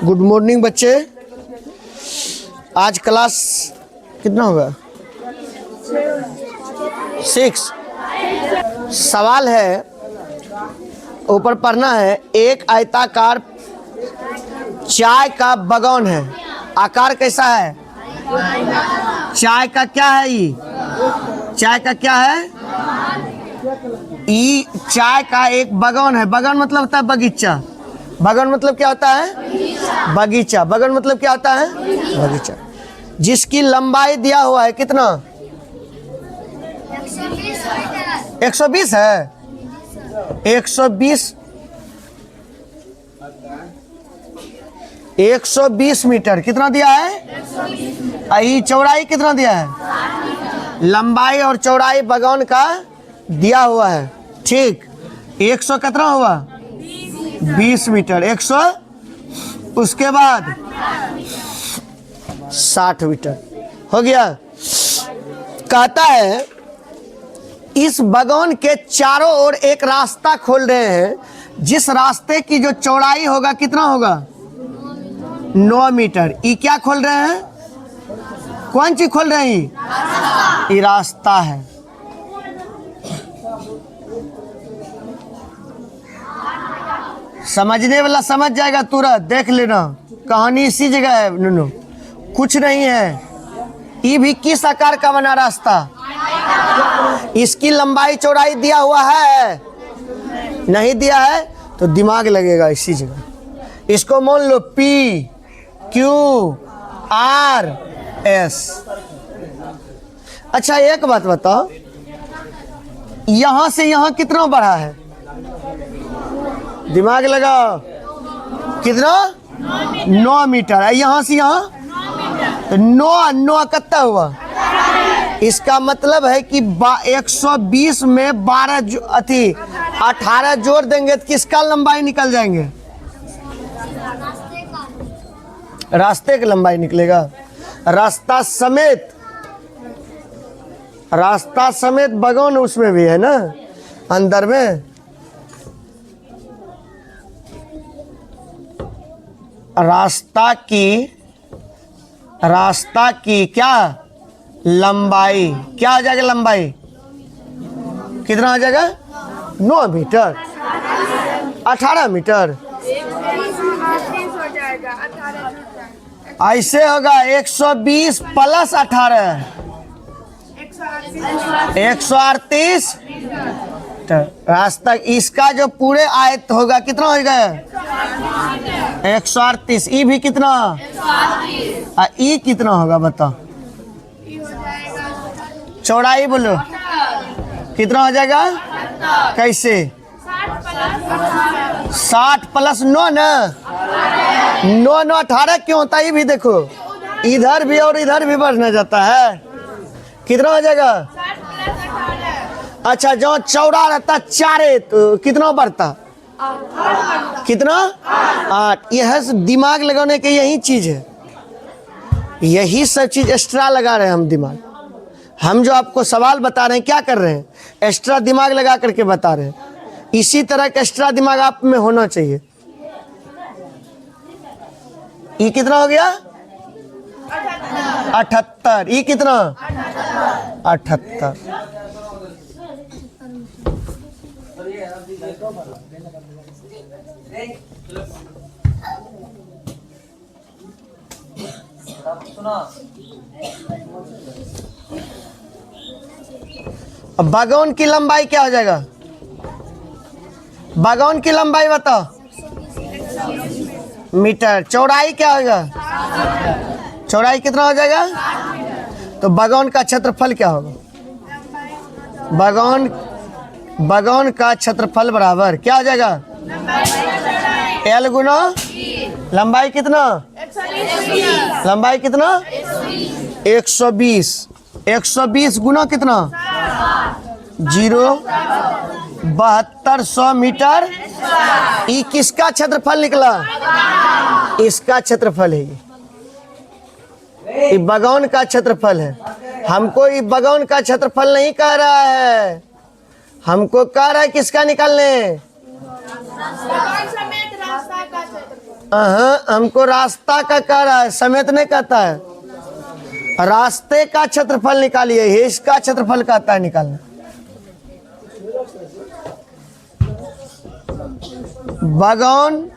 Good morning बच्चे। आज class कितना होगा? 6। सवाल है, ऊपर पढ़ना है। एक आयताकार चाय का बगान है। आकार कैसा है? चाय का क्या है? ये चाय का क्या है? ये चाय का एक बगान है। बगान मतलब होता है बगीचा। बगान मतलब क्या होता है? बगीचा। बगान मतलब क्या होता है? बगीचा। जिसकी लंबाई दिया हुआ है कितना? 120 है। 120 मीटर कितना दिया है? यही चौड़ाई कितना दिया है? लंबाई और चौड़ाई बगान का दिया हुआ है। ठीक। 100 कितना हुआ? 20 मीटर। 100 उसके बाद 60 मीटर हो गया। कहता है इस बगान के चारों ओर एक रास्ता खोल रहे हैं, जिस रास्ते की जो चौड़ाई होगा कितना होगा? 9 मीटर। ये क्या खोल रहे हैं? कौन चीज खोल रहे हैं? ये रास्ता है। समझने वाला समझ जाएगा तुरंत। देख लेना, कहानी इसी जगह है नुनू, कुछ नहीं है। ये भी किस आकार का बना रास्ता? इसकी लंबाई चौड़ाई दिया हुआ है? नहीं दिया है तो दिमाग लगेगा इसी जगह। इसको मान लो P Q R S। अच्छा एक बात बताओ, यहां से यहां कितना बढ़ा है? दिमाग लगाओ। कितना? 9 मीटर है। यहाँ से यहाँ तो 9 कितना हुआ? इसका मतलब है कि 120 में 18 जोड़ देंगे तो किसका लंबाई निकल जाएंगे? रास्ते की लंबाई निकलेगा। रास्ता समेत बगान उसमें भी है ना, अंदर में। रास्ता की क्या लंबाई? क्या हो जाएगा लंबाई? कितना हो जाएगा? 9 मीटर। 18 मीटर ऐसे होगा। 120 प्लस 18 138 रास्ता। इसका जो पूरे आयत होगा कितना होगा? 138। ई भी कितना? ई कितना होगा बताओ? चौड़ाई बोलो कितना हो जाएगा? कैसे? 60 प्लस 9 ना। 9 9 18 क्यों होता है? ये भी देखो, इधर भी और इधर भी बढ़ना जाता है। कितना हो जाएगा? अच्छा, जो चौड़ा रहता 4 तो कितना बढ़ता? कितना? 8। यह दिमाग लगाने के यही चीज है। यही सब चीज एक्स्ट्रा लगा रहे हैं हम दिमाग। हम जो आपको सवाल बता रहे हैं क्या कर रहे हैं? एक्स्ट्रा दिमाग लगा करके बता रहे हैं। इसी तरह का एक्स्ट्रा दिमाग आप में होना चाहिए। ये कितना हो गया? 78। ये कितना? 78। अब बगान की लंबाई क्या हो जाएगा? बगान की लंबाई बताओ। मीटर। चौड़ाई क्या होगा? चौड़ाई कितना हो जाएगा? तो बगान का क्षेत्रफल क्या होगा? बगान का क्षेत्रफल बराबर क्या हो जाएगा? L गुना लंबाई कितना? लंबाई कितना? 120। 120 गुना कितना? 7200 मीटर। ये किसका क्षेत्रफल निकला? इसका क्षेत्रफल है। ये बगान का क्षेत्रफल है। हमको ये बगान का क्षेत्रफल नहीं कह रहा है, हमको कह रहा है किसका निकालने? हमको रास्ता का कह रहा है, समेत नहीं कहता है। रास्ते का क्षेत्रफल निकालिए, इसका क्षेत्रफल कहता है निकालना। बगौन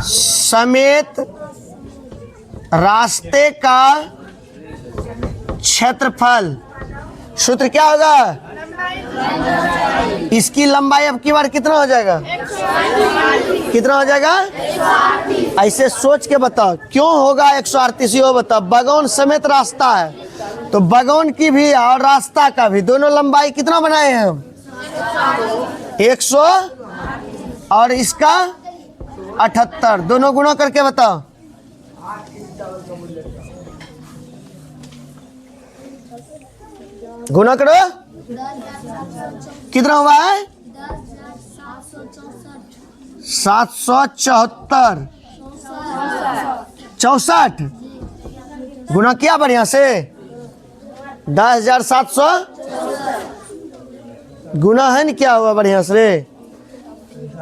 समेत रास्ते का क्षेत्रफल, सूत्र क्या होगा? इसकी लंबाई अब की बार कितना हो जाएगा? कितना हो जाएगा? ऐसे सोच के बताओ क्यों होगा 138? हो बताओ, बगौन समेत रास्ता है तो बगौन की भी और रास्ता का भी दोनों लंबाई कितना बनाए हैं हम? 100 और इसका 78, दोनों गुणा करके बताओ। गुणा करो, कितना हुआ है? 774 64 गुना किया बढ़िया से। 10,700 गुना है न, क्या हुआ बढ़िया से?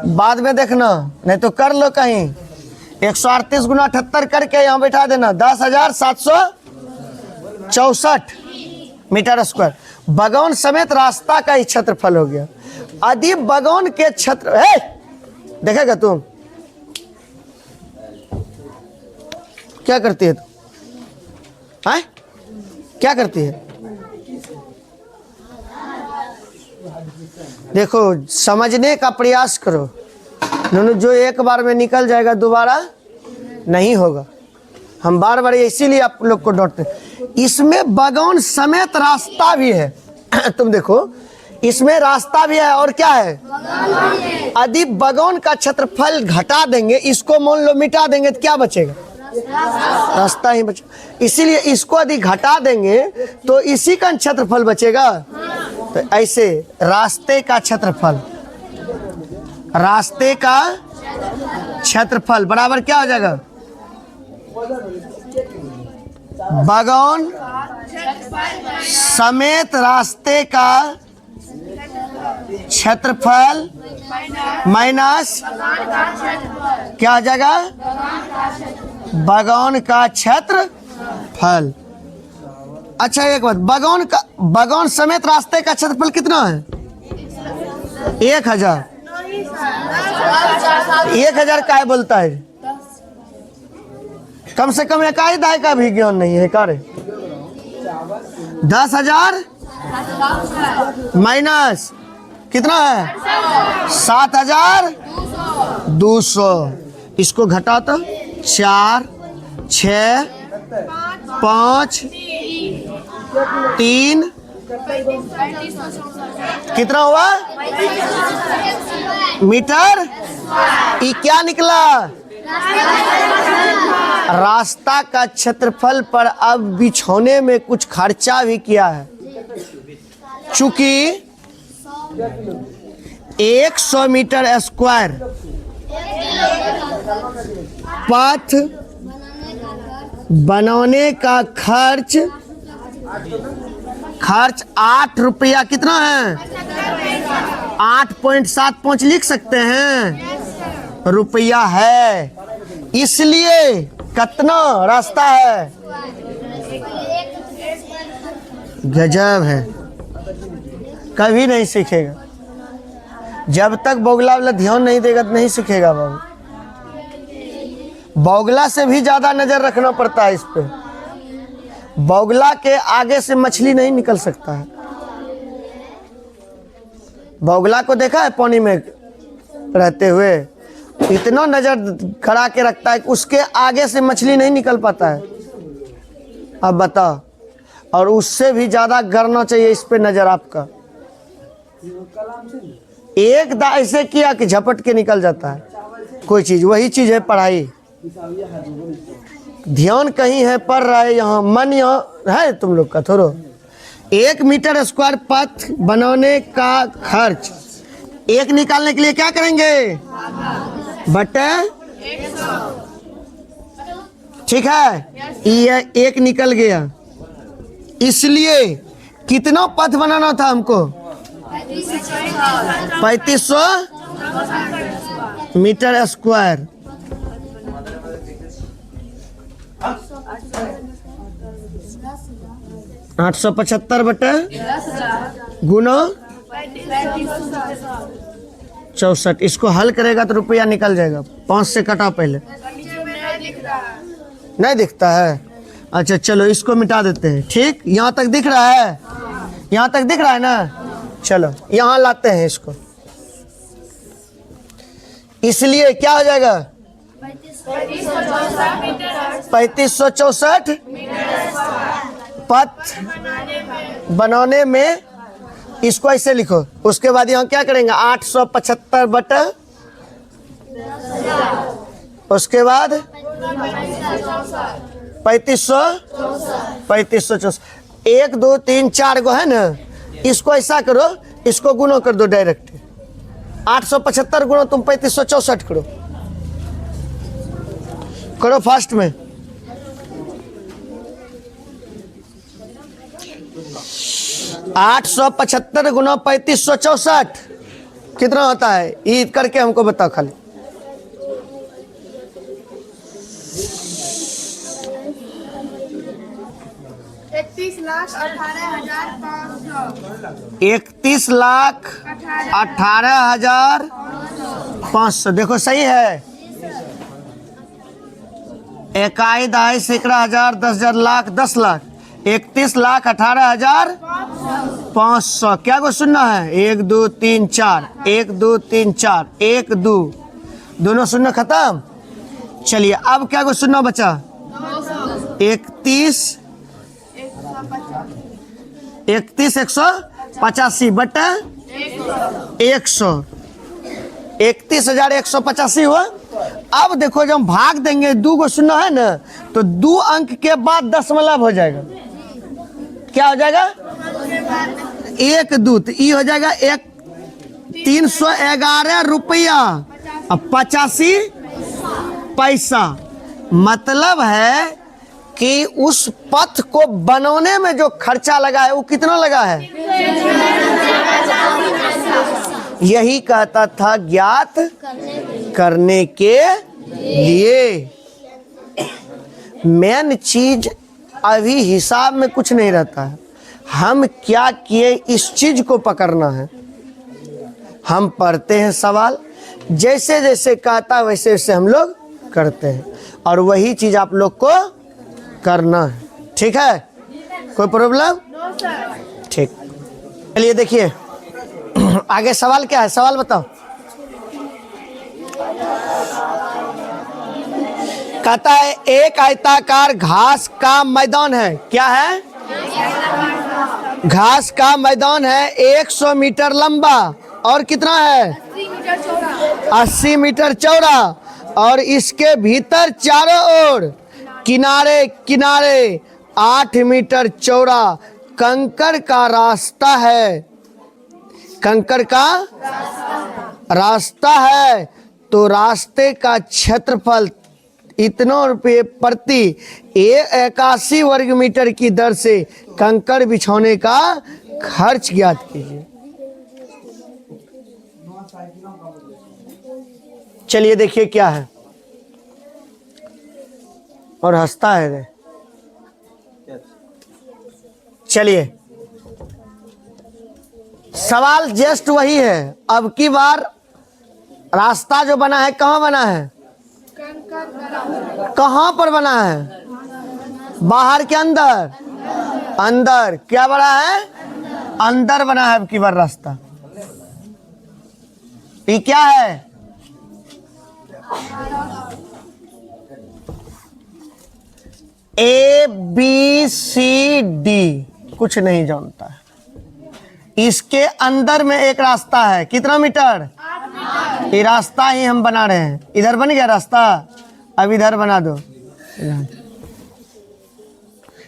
बाद में देखना, नहीं तो कर लो कहीं। 138 गुना 78 करके यहाँ बैठा देना, 10,764 मीटर स्क्वायर। बगौन समेत रास्ता का ही क्षेत्रफल हो गया। यदि बगौन के क्षेत्र देखेगा तुम क्या करती है? तुम क्या करती है? देखो, समझने का प्रयास करो। जो एक बार में निकल जाएगा दोबारा नहीं होगा। हम बार बार इसीलिए आप लोग को डांटते हैं। इसमें बगौन समेत रास्ता भी है। तुम देखो, इसमें रास्ता भी है और क्या है? यदि बगौन का क्षेत्रफल घटा देंगे, इसको मान लो मिटा देंगे, तो क्या बचेगा? रास्ता ही बचेगा। इसीलिए इसको यदि घटा देंगे तो इसी का क्षेत्रफल बचेगा। तो ऐसे रास्ते का क्षेत्रफल, रास्ते का क्षेत्रफल बराबर क्या हो जाएगा? बगौन समेत रास्ते का क्षेत्रफल माइनस क्या हो जाएगा? बगौन का क्षेत्रफल। अच्छा एक बात, बगौन समेत रास्ते का क्षेत्रफल कितना है? 1000। 1000 का है बोलता है। कम से कम इकाई दाई का भी ज्ञान नहीं है कार्य। 10,000 माइनस कितना है? 7,200। इसको घटा तो 4 6 5 3 कितना हुआ? मीटर। ये क्या निकला? रास्ता का क्षेत्रफल पर अब बिछौने में कुछ खर्चा भी किया है। चूंकि 100 मीटर स्क्वायर पथ बनाने का खर्च 8 रुपया कितना है? 8.75 लिख सकते हैं रुपया है। इसलिए कितना रास्ता है? गजब है, कभी नहीं सीखेगा। जब तक बौगला वाला ध्यान नहीं देगा तो नहीं सीखेगा बाबू। बौगला से भी ज्यादा नजर रखना पड़ता है इस पे। बौगला के आगे से मछली नहीं निकल सकता है। बौगला को देखा है पानी में रहते हुए, इतना नजर खड़ा के रखता है कि उसके आगे से मछली नहीं निकल पाता है। अब बताओ, और उससे भी ज्यादा करना चाहिए इस पे नजर आपका। एक दा ऐसे किया कि झपट के निकल जाता है कोई चीज। वही चीज है पढ़ाई। ध्यान कहीं है, पढ़ रहा है, यहाँ मन यहाँ है तुम लोग का थोड़ा। 1 मीटर स्क्वायर पथ बनाने का खर्च, एक निकालने के लिए क्या करेंगे? बटे, ठीक है, ये एक निकल गया। इसलिए कितना पथ बनाना था हमको? 3500 मीटर स्क्वायर। 875 बटे गुना 64। इसको हल करेगा तो रुपया निकल जाएगा। 5 से कटा पहले, नहीं दिखता है। अच्छा चलो इसको मिटा देते हैं। ठीक, यहाँ तक दिख रहा है, यहाँ तक दिख रहा है ना। चलो यहाँ लाते हैं इसको। इसलिए क्या हो जाएगा? 3564 पथ बनाने में। इसको ऐसे लिखो। उसके बाद यहाँ क्या करेंगे? 875 बटे, उसके बाद 3564। 1 2 3 4 गो है ना। इसको ऐसा करो, इसको गुणो कर दो डायरेक्ट। 875 गुणो तुम 3564 करो। करो फास्ट में। 875 गुना 3564 कितना होता है? ये करके हमको बताओ खाली। 31,18,500। देखो सही है। इकाई दहाई सैकड़ा हजार 10,000 लाख 10 लाख। 31,18,500। क्या को सुनना है? 1 2 3 4 1 2 3 4 1 2 दोनों सुनना खत्म। चलिए अब क्या को सुनना बचा? 31 185 बटा 100। 31,185 हुआ। अब देखो जब भाग देंगे, 2 को सुनना है ना, तो 2 अंक के बाद दशमलव हो जाएगा। क्या हो जाएगा? 1 2 तो ये हो जाएगा 311 रुपया और 85 पैसा। मतलब है कि उस पथ को बनाने में जो खर्चा लगा है वो कितना लगा है? यही कहता था ज्ञात करने के लिए। मेन चीज अभी हिसाब में कुछ नहीं रहता है। हम क्या किए इस चीज को पकड़ना है। हम पढ़ते हैं सवाल, जैसे जैसे कहता वैसे वैसे हम लोग करते हैं, और वही चीज आप लोग को करना है। ठीक है? कोई प्रॉब्लम? ठीक, चलिए देखिए आगे सवाल क्या है। सवाल बताओ। कहता है एक आयताकार घास का मैदान है। क्या है? घास का मैदान है। 100 मीटर लंबा और कितना है? 80 मीटर चौड़ा। और इसके भीतर चारों ओर किनारे किनारे 8 मीटर चौड़ा कंकड़ का रास्ता है। कंकड़ का रास्ता है। तो रास्ते का क्षेत्रफल इतने रुपये प्रति 81 वर्ग मीटर की दर से कंकड़ बिछाने का खर्च ज्ञात कीजिए। चलिए देखिए क्या है। और हंसता है रे। चलिए सवाल जस्ट वही है। अब की बार रास्ता जो बना है कहाँ बना है? कहाँ पर बना है? बाहर के अंदर? अंदर। क्या बना है? अंदर बना है अब की बार रास्ता। ये क्या है? ABCD कुछ नहीं जानता है। इसके अंदर में एक रास्ता है। कितना मीटर? 8 मीटर। ये रास्ता ही हम बना रहे हैं। इधर बन गया रास्ता, अब इधर बना दो।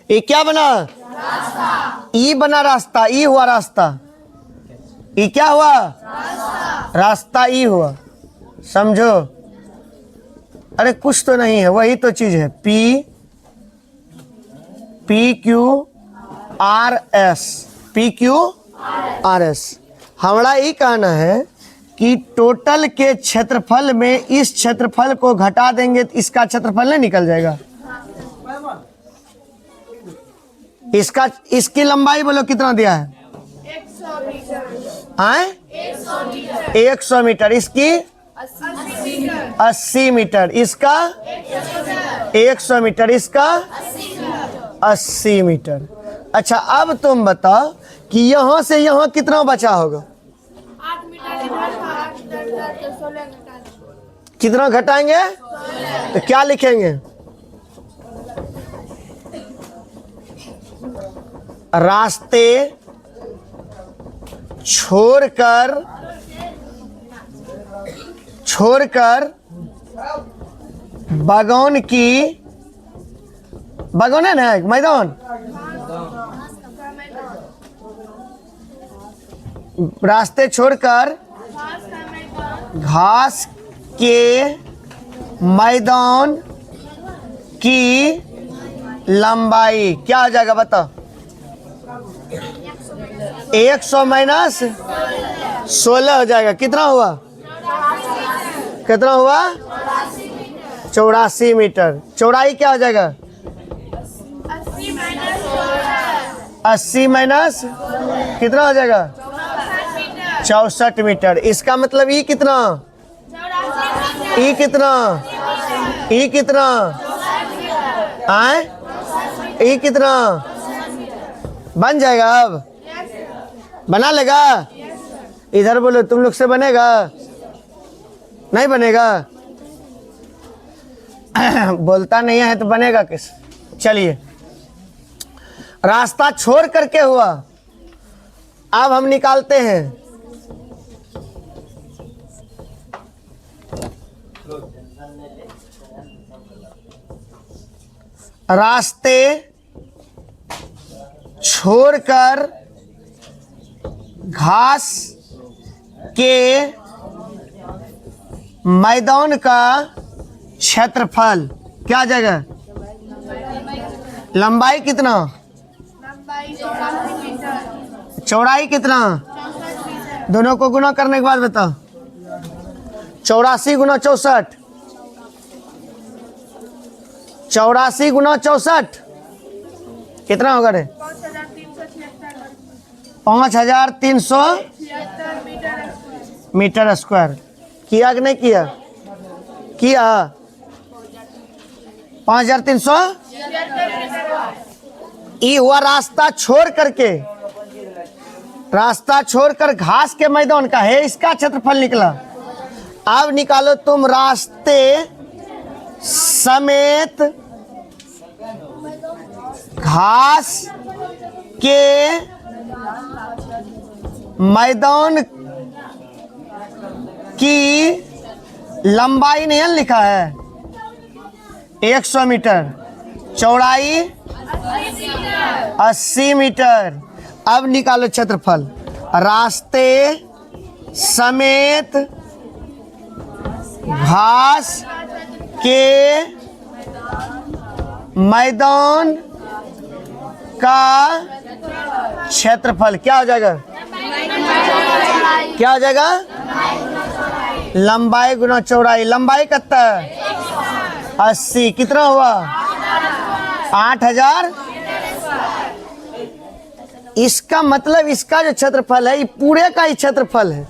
ये क्या बना? रास्ता। ई बना रास्ता, ई हुआ रास्ता। ये क्या हुआ? रास्ता। रास्ता ई हुआ। समझो? अरे कुछ तो नहीं है, वही तो चीज है। PQRS। हमारा ये कहना है कि टोटल के क्षेत्रफल में इस क्षेत्रफल को घटा देंगे तो इसका क्षेत्रफल नहीं निकल जाएगा। इसका इसकी लंबाई बोलो कितना दिया है? 100 मीटर। आए 100 मीटर। इसकी 80 मीटर। इसका 100 मीटर। इसका 80 मीटर। अच्छा अब तुम बताओ कि यहाँ से यहाँ कितना बचा होगा? 8 मीटर इधर था, 8 इधर तो 16 मीटर। कितना घटाएंगे तो क्या लिखेंगे? रास्ते छोड़कर बागवान की, बागवान है ना मैदान, रास्ते छोड़कर घास के मैदान की लंबाई क्या हो जाएगा बताओ? 100 माइनस 16 हो जाएगा। कितना हुआ? कितना हुआ? 84 मीटर। चौड़ाई क्या हो जाएगा? 80 माइनस कितना हो जाएगा? 64 मीटर। इसका मतलब ये कितना? ये कितना? ये कितना? आए ये कितना? बन जाएगा? अब बना लेगा? इधर बोलो, तुम लोग से बनेगा? नहीं बनेगा? बोलता नहीं है तो बनेगा किस? चलिए, रास्ता छोड़ करके हुआ। अब हम निकालते हैं रास्ते छोड़कर घास के मैदान का क्षेत्रफल क्या आ जाएगा? लंबाई कितना? लंबाई 84 मीटर। चौड़ाई कितना? 64 मीटर। दोनों को गुना करने के बाद बताओ। 84 गुना 64, 84 गुना 64 कितना होगा रे? 5376 मीटर स्क्वायर। किया कि नहीं किया? किया। 5300 ये हुआ रास्ता छोड़ करके, रास्ता छोड़कर घास के मैदान का है, इसका क्षेत्रफल निकला। अब निकालो तुम रास्ते समेत घास के मैदान की लंबाई नहीं लिखा है 100 मीटर, चौड़ाई 80 मीटर। अब निकालो क्षेत्रफल। रास्ते समेत घास के मैदान का क्षेत्रफल क्या हो जाएगा? क्या हो जाएगा? लंबाई गुना चौड़ाई। लंबाई कितना है? 80। कितना हुआ? 8000। इसका मतलब इसका जो क्षेत्रफल है ये पूरे का ही क्षेत्रफल है।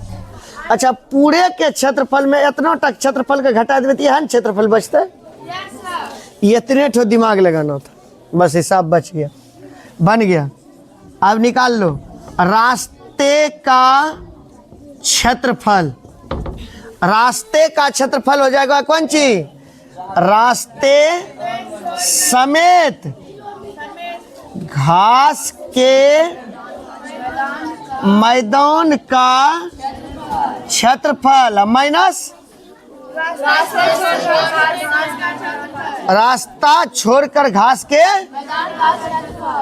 अच्छा, पूरे के क्षेत्रफल में इतना तक क्षेत्रफल का घटा देते यहाँ क्षेत्रफल बचता है। इतने ठो दिमाग लगाना था, बस हिसाब बच गया, बन गया। अब निकाल लो रास्ते का क्षेत्रफल। रास्ते का क्षेत्रफल हो जाएगा कौन चीज? रास्ते समेत घास के मैदान का क्षेत्रफल माइनस रास्ता छोड़कर घास के,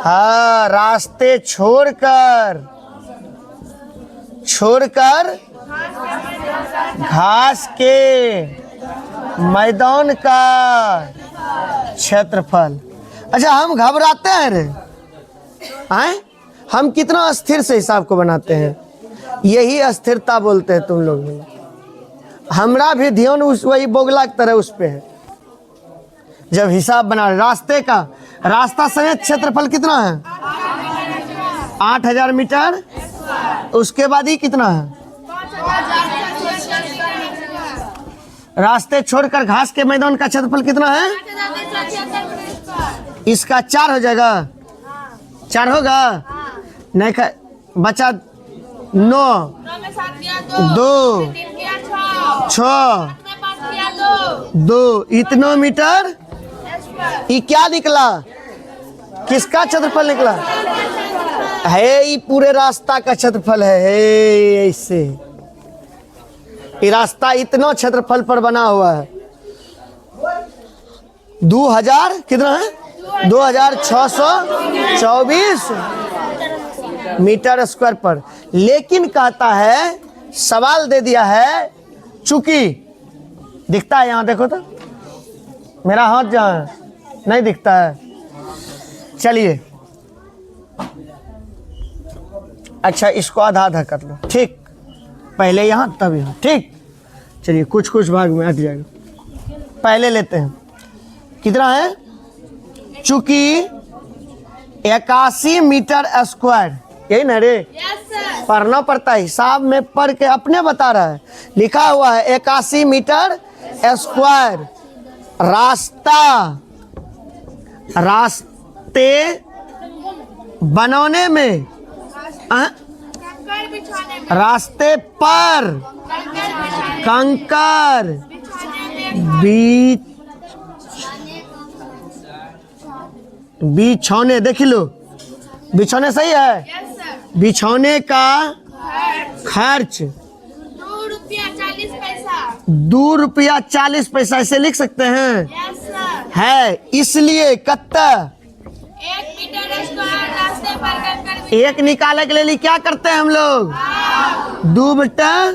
हाँ, रास्ते छोड़कर घास के मैदान का क्षेत्रफल। अच्छा, हम घबराते हैं रे? आए, हम कितना अस्थिर से हिसाब को बनाते हैं, यही अस्थिरता बोलते हैं तुम लोग। हमरा भी ध्यान उस वही बोगला की तरह उस पे है। जब हिसाब बना रास्ते का, रास्ता समेत क्षेत्रफल कितना है? 8000 मीटर। उसके बाद ही कितना है? रास्ते छोड़कर घास के मैदान का क्षेत्रफल कितना है? इसका 4 हो जाएगा। 4 होगा नहीं बचा 9 2 6 2 इतना मीटर। ये क्या निकला? किसका क्षेत्रफल निकला है? ये पूरे रास्ता का क्षेत्रफल है। ऐसे ये रास्ता इतना क्षेत्रफल पर बना हुआ है। 2000 कितना है? 2624 मीटर स्क्वायर पर। लेकिन कहता है, सवाल दे दिया है, चूंकि दिखता है यहाँ देखो तो, मेरा हाथ जहाँ है नहीं दिखता है। चलिए अच्छा इसको आधा आधा कर लो, ठीक। पहले यहाँ तब यहाँ, ठीक। चलिए कुछ कुछ भाग में हट जाएगा। पहले लेते हैं, कितना है? चूंकि 81 मीटर स्क्वायर, यही ना रे? पढ़ना पड़ता है, हिसाब में पढ़ के अपने बता रहा है। लिखा हुआ है 81 मीटर स्क्वायर। रास्ते बनाने में, रास्ते पर कंकर बिछौने, देख लो बिछौने सही है। बिछौने का खर्च 2 रुपया 40 पैसा। 2 रुपया 40 पैसा, ऐसे लिख सकते हैं। Yes sir. है इसलिए कत्ता 1 मीटर स्क्वायर रास्ते पर कंकर एक निकाले के लिए क्या करते हैं हम लोग? 2 बटा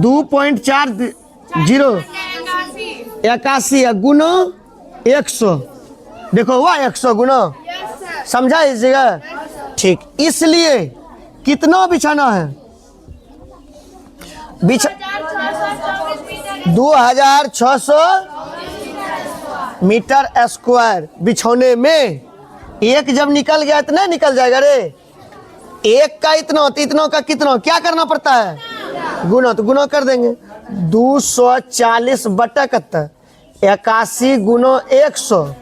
2.40 81 गुनो 100। देखो हुआ 100 गुना। समझा इस जगह? ठीक। इसलिए कितना बिछाना है? 2600 मीटर स्क्वायर बिछौने में। एक जब निकल गया इतना निकल जाएगा रे। एक का इतना तो इतना का कितना, क्या करना पड़ता है? गुना। तो गुना कर देंगे 240 बटा कितना? 81 गुना 100।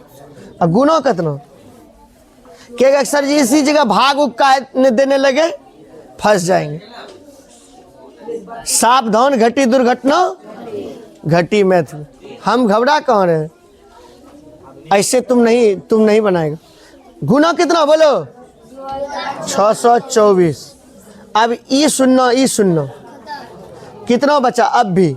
गुना कितना? क्या सर जी इसी जगह भाग उग का देने लगे, फंस जाएंगे। सावधान घटी दुर्घटना घटी मैथ। हम घबरा कहाँ रहे? ऐसे तुम नहीं बनाएगा। गुना कितना बोलो? 624। अब ई सुनना कितना बचा अब भी?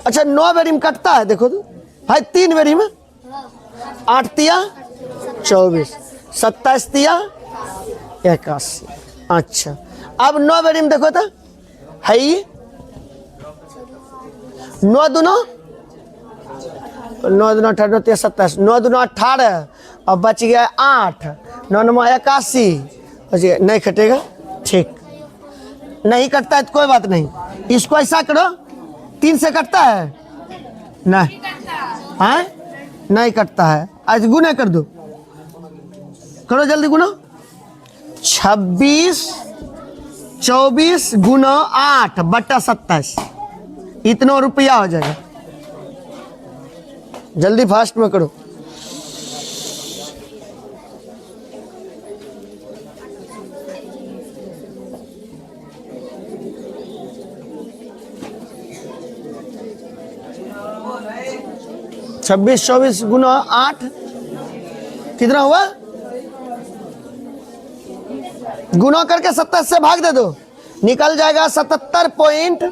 अच्छा 9 बेरी में कटता है, देखो तो भाई 3 बेरी में। 8 तिया 24, 27 तिया 81। अच्छा अब 9 बेरी में देखो तो है ये 9 दूना 18 तिया 27, 9 दूना 18 और बच गया 8, 9 9 81। नहीं कटेगा, ठीक। नहीं कटता है तो कोई बात नहीं। इसको ऐसा करो, 3 से कटता है? नहीं है, नहीं कटता है। आज गुना कर दो, करो जल्दी गुना। 26 24 गुना 8 बटा 27, इतना रुपया हो जाएगा। जल्दी फास्ट में करो। छब्बीस 24 गुना 8 कितना हुआ? गुना करके 27 से भाग दे दो, निकल जाएगा 77.75।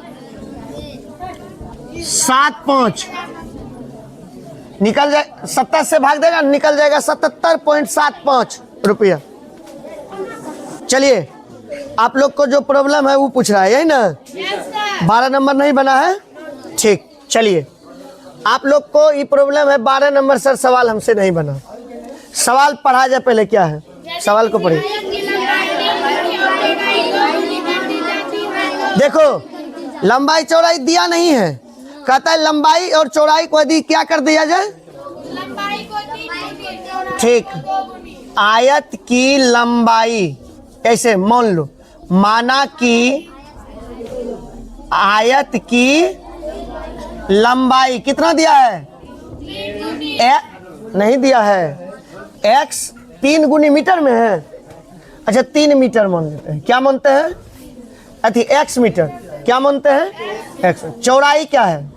निकल जाए 27 से भाग देगा, निकल जाएगा 77.75 रुपया। चलिए आप लोग को जो प्रॉब्लम है वो पूछ रहा है, यही ना? 12 नंबर नहीं बना है, ठीक। चलिए आप लोग को ये प्रॉब्लम है 12 नंबर सर सवाल हमसे नहीं बना। सवाल पढ़ा जाए पहले क्या है? सवाल को पढ़िए। देखो लंबाई चौड़ाई दिया नहीं है, कहता है लंबाई और चौड़ाई को यदि क्या कर दिया जाए, लंबाई को 3 गुनी, चौड़ाई ठीक, को 2 गुनी। आयत की लंबाई ऐसे मान लो, माना कि आयत की लंबाई कितना दिया है, 3 गुनी। नहीं दिया है, x 3 गुनी मीटर में है। अच्छा 3 मीटर मान लेते हैं, क्या मानते हैं, अथी x मीटर, क्या मानते हैं x। चौड़ाई क्या है,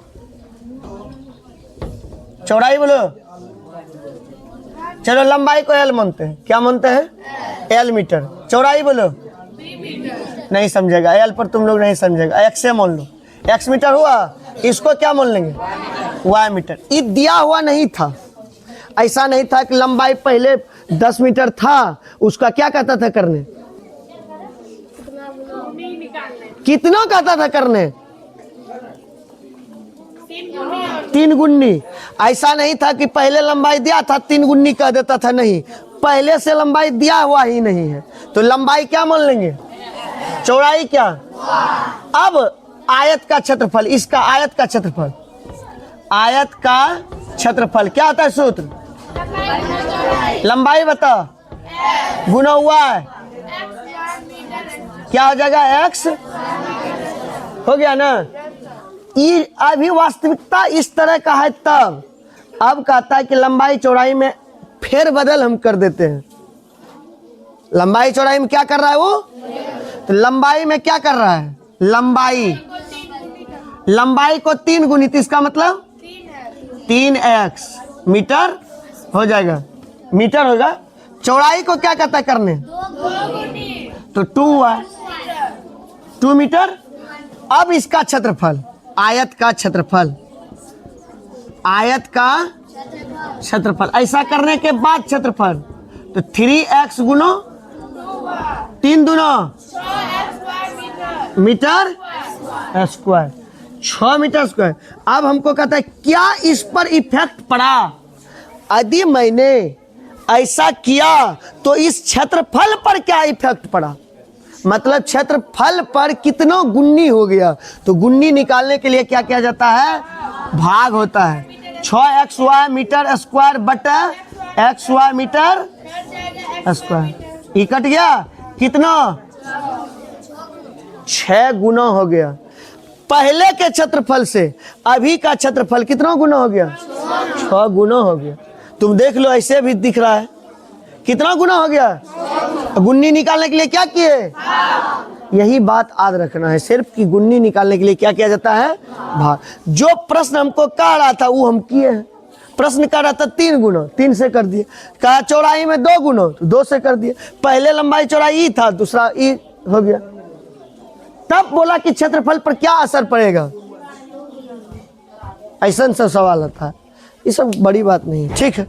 चौड़ाई बोलो, चलो लंबाई को l मानते हैं, क्या मानते हैं l मीटर। चौड़ाई बोलो, नहीं समझेगा, l पर तुम लोग नहीं समझेगा, x से मान लो, x मीटर हुआ, इसको क्या मान लेंगे y मीटर। ये दिया हुआ नहीं था, ऐसा नहीं था कि लंबाई पहले 10 मीटर था, उसका क्या कहता था करने, कितना कहता था करने, 3 गुन्नी। ऐसा नहीं था कि पहले लंबाई दिया था 3 गुन्नी कह देता था, नहीं, पहले से लंबाई दिया हुआ ही नहीं है, तो लंबाई क्या मान लेंगे, चौड़ाई क्या। अब आयत का क्षेत्रफल, इसका आयत का क्षेत्रफल, आयत का क्षेत्रफल क्या होता है सूत्र, लंबाई बता गुना हुआ है, क्या हो जाएगा x, हो गया ना। ये अभी वास्तविकता इस तरह का है, तब अब कहता है कि लंबाई चौड़ाई में फेर बदल हम कर देते हैं। लंबाई चौड़ाई में क्या कर रहा है वो, तो लंबाई में क्या कर रहा है, लंबाई को 3 गुनी, तो इसका मतलब 3x मीटर हो जाएगा, मीटर होगा। चौड़ाई को क्या कहता है करने, तो 2 है, 2 मीटर। अब इसका क्षेत्रफल, आयत का क्षेत्रफल, आयत का क्षेत्रफल, ऐसा करने के बाद क्षेत्रफल, तो 3x गुना 3 दूना मीटर स्क्वायर, 6 मीटर स्क्वायर। अब हमको कहता है क्या इस पर इफेक्ट पड़ा, यदि मैंने ऐसा किया तो इस क्षेत्रफल पर क्या इफेक्ट पड़ा, मतलब क्षेत्रफल पर कितना गुन्नी हो गया। तो गुन्नी निकालने के लिए क्या किया जाता है, भाग होता है, 6xy मीटर स्क्वायर बटा xy मीटर स्क्वायर, ये कट गया, कितना 6 गुना हो गया। पहले के क्षेत्रफल से अभी का क्षेत्रफल कितना गुना हो गया, 6 गुना हो गया। तुम देख लो ऐसे भी दिख रहा है, कितना गुना हो गया। गुन्नी निकालने के लिए क्या किए, यही बात याद रखना है सिर्फ कि गुन्नी निकालने के लिए क्या किया जाता है, भाग। जो प्रश्न हमको कह रहा था वो हम किए हैं। प्रश्न कह रहा था 3 गुना, 3 से कर दिए। कहा चौड़ाई में 2 गुना, तो 2 से कर दिए। पहले लंबाई चौड़ाई ई था, दूसरा ई हो गया। तब बोला कि क्षेत्रफल पर क्या असर पड़ेगा, ऐसा सब सवाल आता है। ये सब बड़ी बात नहीं है, ठीक है।